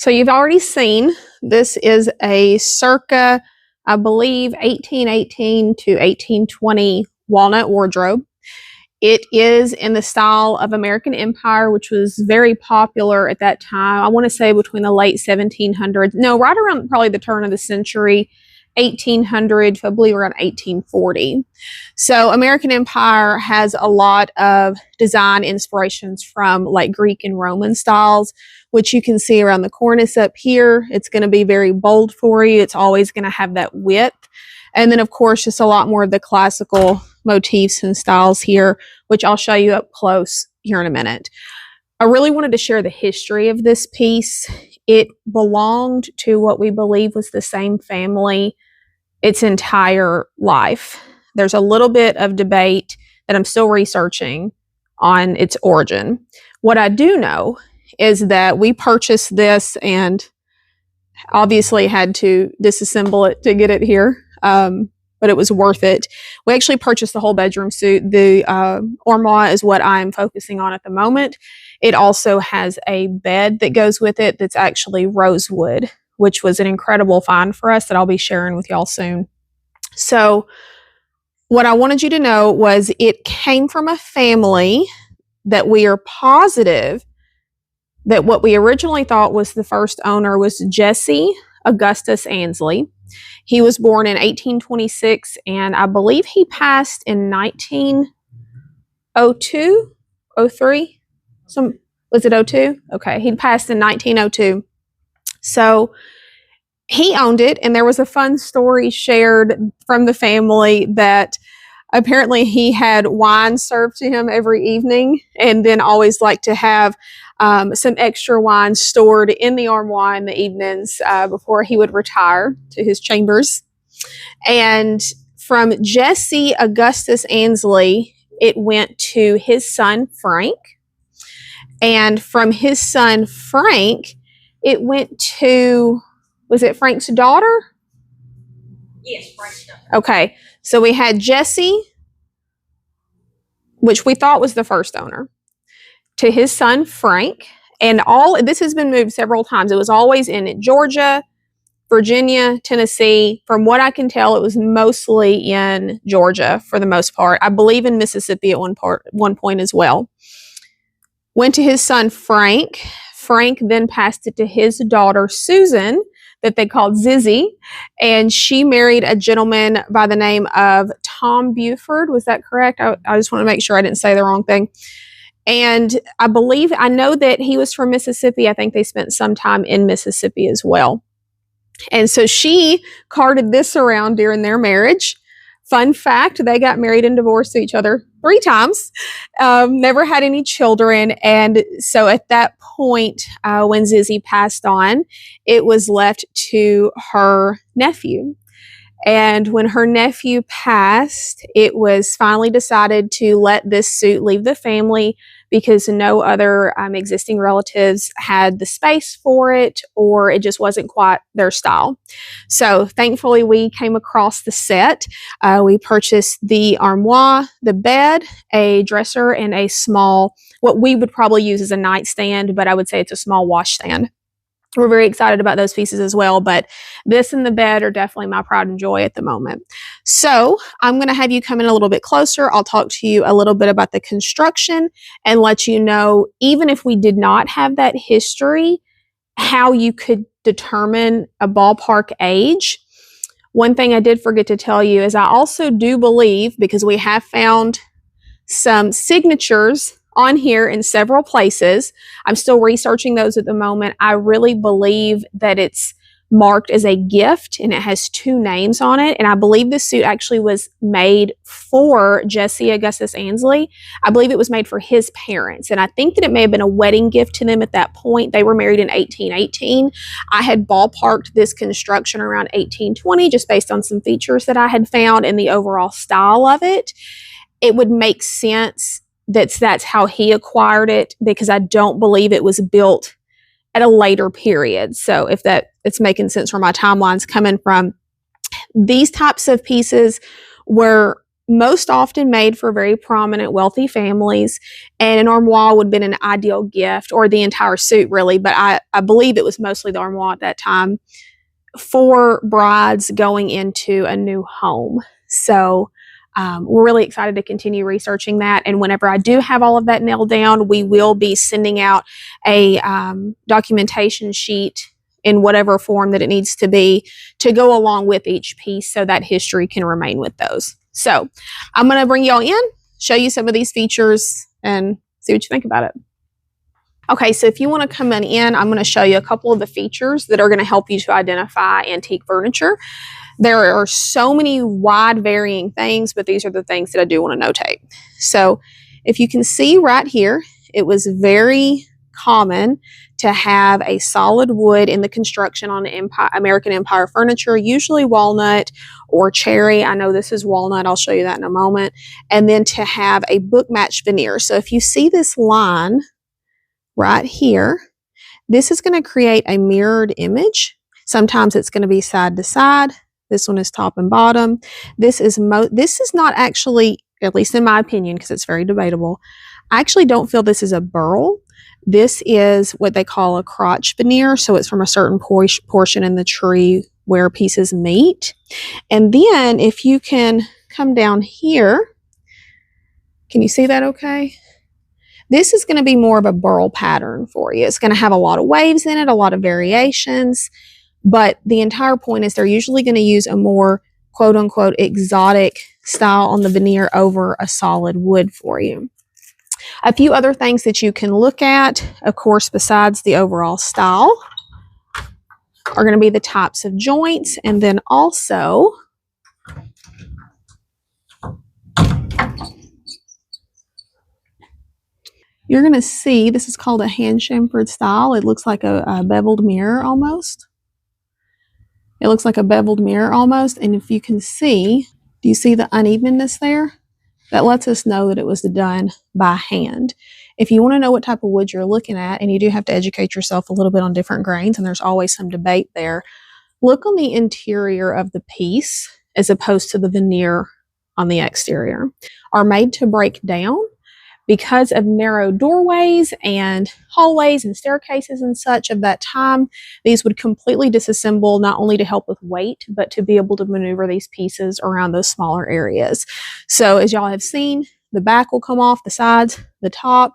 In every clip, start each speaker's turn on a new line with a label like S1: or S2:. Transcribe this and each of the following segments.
S1: So you've already seen this is a circa, I believe, 1818 to 1820 walnut wardrobe. It is in the style of American Empire, which was very popular at that time. I want to say between the late 1700s, no, right around probably the turn of the century, 1800, I believe around 1840. So American Empire has a lot of design inspirations from like Greek and Roman styles, which you can see around the cornice up here. It's going to be very bold for you. It's always going to have that width. And then, of course, just a lot more of the classical motifs and styles here, which I'll show you up close here in a minute. I really wanted to share the history of this piece. It belonged to what we believe was the same family its entire life. There's a little bit of debate that I'm still researching on its origin. What I do know is that we purchased this and obviously had to disassemble it to get it here. But it was worth it. We actually purchased the whole bedroom suit. The Armoire is what I'm focusing on at the moment. It also has a bed that goes with it that's actually rosewood, which was an incredible find for us that I'll be sharing with y'all soon. So what I wanted you to know was it came from a family that we are positive that what we originally thought was the first owner was Jesse Augustus Ansley. He was born in 1826, and I believe he passed in 1902, 03? Was it 02? Okay, he passed in 1902. So he owned it, and there was a fun story shared from the family that apparently he had wine served to him every evening, and then always liked to have some extra wine stored in the armoire in the evenings before he would retire to his chambers. And from Jesse Augustus Ansley, it went to his son, Frank. And from his son, Frank, it went to, was it Frank's daughter?
S2: Yes, Frank's daughter.
S1: Okay, so we had Jesse, which we thought was the first owner, to his son, Frank. And this has been moved several times. It was always in Georgia, Virginia, Tennessee. From what I can tell, it was mostly in Georgia for the most part. I believe in Mississippi at one point as well. Went to his son, Frank. Frank then passed it to his daughter, Susan, that they called Zizzy. And she married a gentleman by the name of Tom Buford. Was that correct? I just want to make sure I didn't say the wrong thing. And I know that he was from Mississippi. I think they spent some time in Mississippi as well. And so she carted this around during their marriage. Fun fact, they got married and divorced to each other 3 times, never had any children. And so at that point, when Zizzy passed on, it was left to her nephew. And when her nephew passed, it was finally decided to let this suit leave the family because no other existing relatives had the space for it, or it just wasn't quite their style. So thankfully, we came across the set. We purchased the armoire, the bed, a dresser, and a small, what we would probably use as a nightstand, but I would say it's a small washstand. We're very excited about those pieces as well, but this and the bed are definitely my pride and joy at the moment. So I'm going to have you come in a little bit closer. I'll talk to you a little bit about the construction and let you know, even if we did not have that history, how you could determine a ballpark age. One thing I did forget to tell you is I also do believe, because we have found some signatures on here in several places. I'm still researching those at the moment. I really believe that it's marked as a gift and it has 2 names on it. And I believe this suit actually was made for Jesse Augustus Ansley. I believe it was made for his parents. And I think that it may have been a wedding gift to them at that point. They were married in 1818. I had ballparked this construction around 1820 just based on some features that I had found and the overall style of it. It would make sense that's how he acquired it, because I don't believe it was built at a later period. So if it's making sense where my timeline's coming from, these types of pieces were most often made for very prominent, wealthy families. And an armoire would have been an ideal gift, or the entire suit, really. But I believe it was mostly the armoire at that time for brides going into a new home. So we're really excited to continue researching that. And whenever I do have all of that nailed down, we will be sending out a documentation sheet in whatever form that it needs to be to go along with each piece so that history can remain with those. So I'm going to bring y'all in, show you some of these features, and see what you think about it. Okay, so if you want to come in, I'm going to show you a couple of the features that are going to help you to identify antique furniture. There are so many wide varying things, but these are the things that I do want to notate. So if you can see right here, it was very common to have a solid wood in the construction on American Empire furniture, usually walnut or cherry. I know this is walnut. I'll show you that in a moment. And then to have a book match veneer. So if you see this line right here, this is going to create a mirrored image. Sometimes it's going to be side to side. This one is top and bottom. This is not actually, at least in my opinion, because it's very debatable, I actually don't feel this is a burl. This is what they call a crotch veneer. So it's from a certain portion in the tree where pieces meet. And then if you can come down here, can you see that okay? This is going to be more of a burl pattern for you. It's going to have a lot of waves in it, a lot of variations, but the entire point is they're usually going to use a more quote unquote exotic style on the veneer over a solid wood for you. A few other things that you can look at, of course, besides the overall style, are going to be the types of joints, and then also you're going to see this is called a hand chamfered style. It looks like a beveled mirror almost. It looks like a beveled mirror almost, and if you can see, do you see the unevenness there? That lets us know that it was done by hand. If you want to know what type of wood you're looking at, and you do have to educate yourself a little bit on different grains, and there's always some debate there, look on the interior of the piece as opposed to the veneer on the exterior. Are made to break down because of narrow doorways and hallways and staircases and such of that time. These would completely disassemble, not only to help with weight, but to be able to maneuver these pieces around those smaller areas. So as y'all have seen, the back will come off, the sides, the top,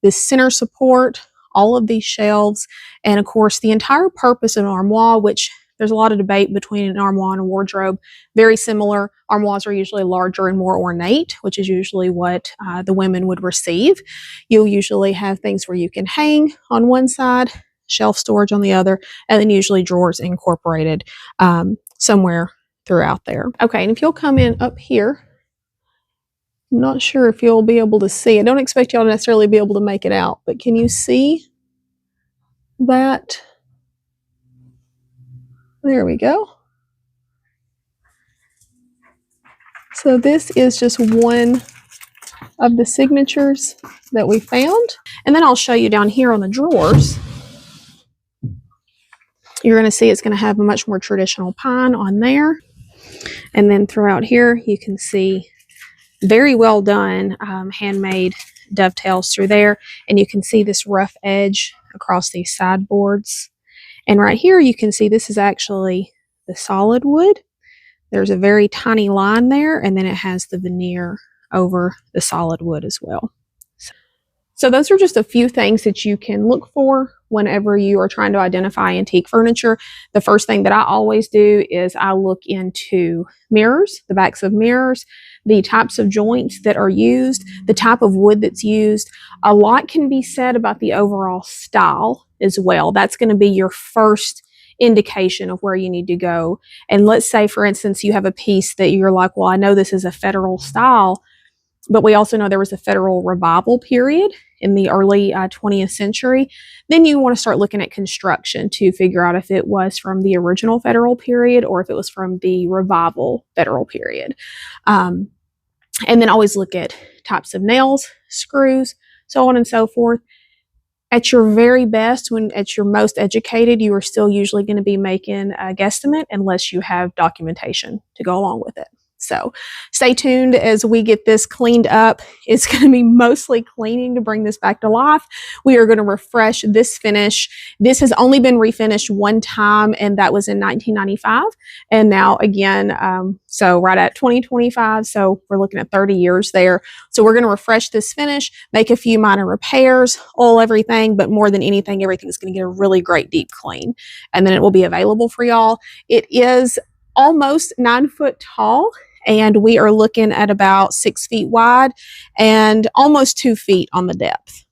S1: this center support, all of these shelves, and of course the entire purpose of an armoire, which there's a lot of debate between an armoire and a wardrobe. Very similar. Armoires are usually larger and more ornate, which is usually what the women would receive. You'll usually have things where you can hang on one side, shelf storage on the other, and then usually drawers incorporated somewhere throughout there. Okay, and if you'll come in up here, I'm not sure if you'll be able to see. I don't expect y'all to necessarily be able to make it out, but can you see that? There we go. So this is just one of the signatures that we found. And then I'll show you down here on the drawers. You're going to see it's going to have a much more traditional pine on there. And then throughout here, you can see very well done handmade dovetails through there. And you can see this rough edge across these sideboards. And right here, you can see this is actually the solid wood. There's a very tiny line there, and then it has the veneer over the solid wood as well. So those are just a few things that you can look for whenever you are trying to identify antique furniture. The first thing that I always do is I look into mirrors, the backs of mirrors, the types of joints that are used, the type of wood that's used. A lot can be said about the overall style as well. That's going to be your first indication of where you need to go. And let's say, for instance, you have a piece that you're like, well, I know this is a federal style, but we also know there was a federal revival period in the early 20th century. Then you want to start looking at construction to figure out if it was from the original federal period or if it was from the revival federal period. And then always look at types of nails, screws, so on and so forth. At your very best, when at your most educated, you are still usually going to be making a guesstimate unless you have documentation to go along with it. So stay tuned as we get this cleaned up. It's going to be mostly cleaning to bring this back to life. We are going to refresh this finish. This has only been refinished one time, and that was in 1995. And now again, so right at 2025. So we're looking at 30 years there. So we're going to refresh this finish, make a few minor repairs, oil everything, but more than anything, everything's going to get a really great deep clean. And then it will be available for y'all. It is almost 9 foot tall, and we are looking at about 6 feet wide and almost 2 feet on the depth.